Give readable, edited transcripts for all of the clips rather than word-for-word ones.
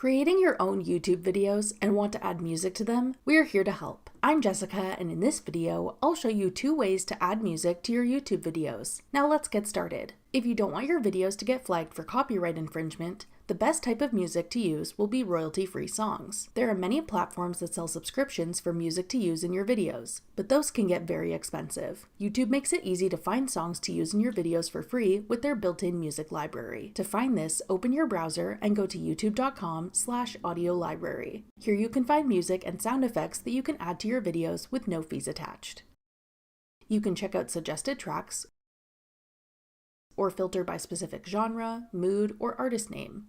Creating your own YouTube videos and want to add music to them? We are here to help. I'm Jessica, and in this video, I'll show you 2 ways to add music to your YouTube videos. Now let's get started. If you don't want your videos to get flagged for copyright infringement, the best type of music to use will be royalty-free songs. There are many platforms that sell subscriptions for music to use in your videos, but those can get very expensive. YouTube makes it easy to find songs to use in your videos for free with their built-in music library. To find this, open your browser and go to youtube.com/audio library. Here you can find music and sound effects that you can add to your videos with no fees attached. You can check out suggested tracks or filter by specific genre, mood, or artist name.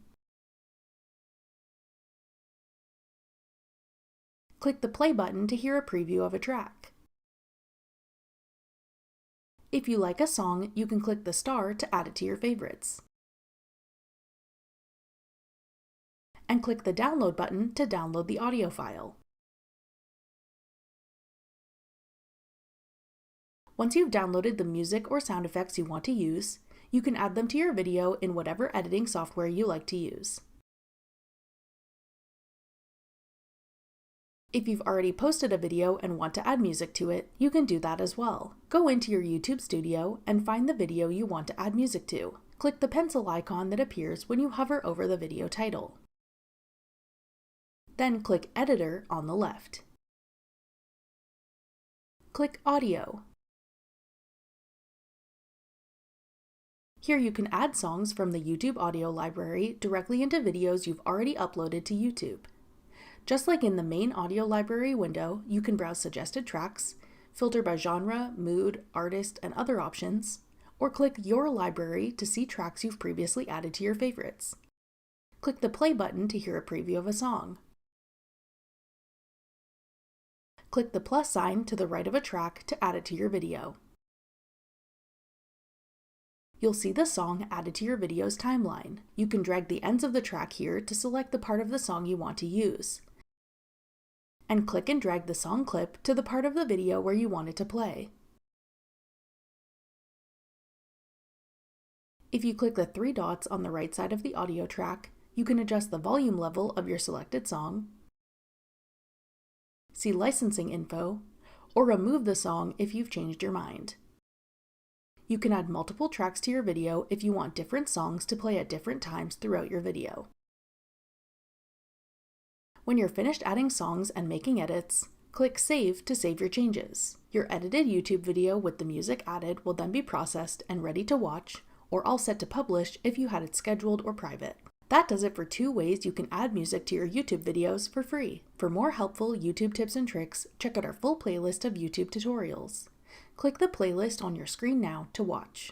Click the play button to hear a preview of a track. If you like a song, you can click the star to add it to your favorites. And click the download button to download the audio file. Once you've downloaded the music or sound effects you want to use, you can add them to your video in whatever editing software you like to use. If you've already posted a video and want to add music to it, you can do that as well. Go into your YouTube studio and find the video you want to add music to. Click the pencil icon that appears when you hover over the video title. Then click Editor on the left. Click Audio. Here you can add songs from the YouTube audio library directly into videos you've already uploaded to YouTube. Just like in the main audio library window, you can browse suggested tracks, filter by genre, mood, artist, and other options, or click Your Library to see tracks you've previously added to your favorites. Click the play button to hear a preview of a song. Click the plus sign to the right of a track to add it to your video. You'll see the song added to your video's timeline. You can drag the ends of the track here to select the part of the song you want to use, and click and drag the song clip to the part of the video where you want it to play. If you click the 3 dots on the right side of the audio track, you can adjust the volume level of your selected song, see licensing info, or remove the song if you've changed your mind. You can add multiple tracks to your video if you want different songs to play at different times throughout your video. When you're finished adding songs and making edits, click Save to save your changes. Your edited YouTube video with the music added will then be processed and ready to watch, or all set to publish if you had it scheduled or private. That does it for 2 ways you can add music to your YouTube videos for free. For more helpful YouTube tips and tricks, check out our full playlist of YouTube tutorials. Click the playlist on your screen now to watch.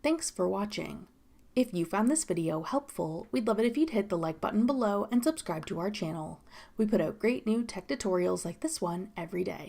Thanks for watching. If you found this video helpful, we'd love it if you'd hit the like button below and subscribe to our channel. We put out great new tech tutorials like this one every day.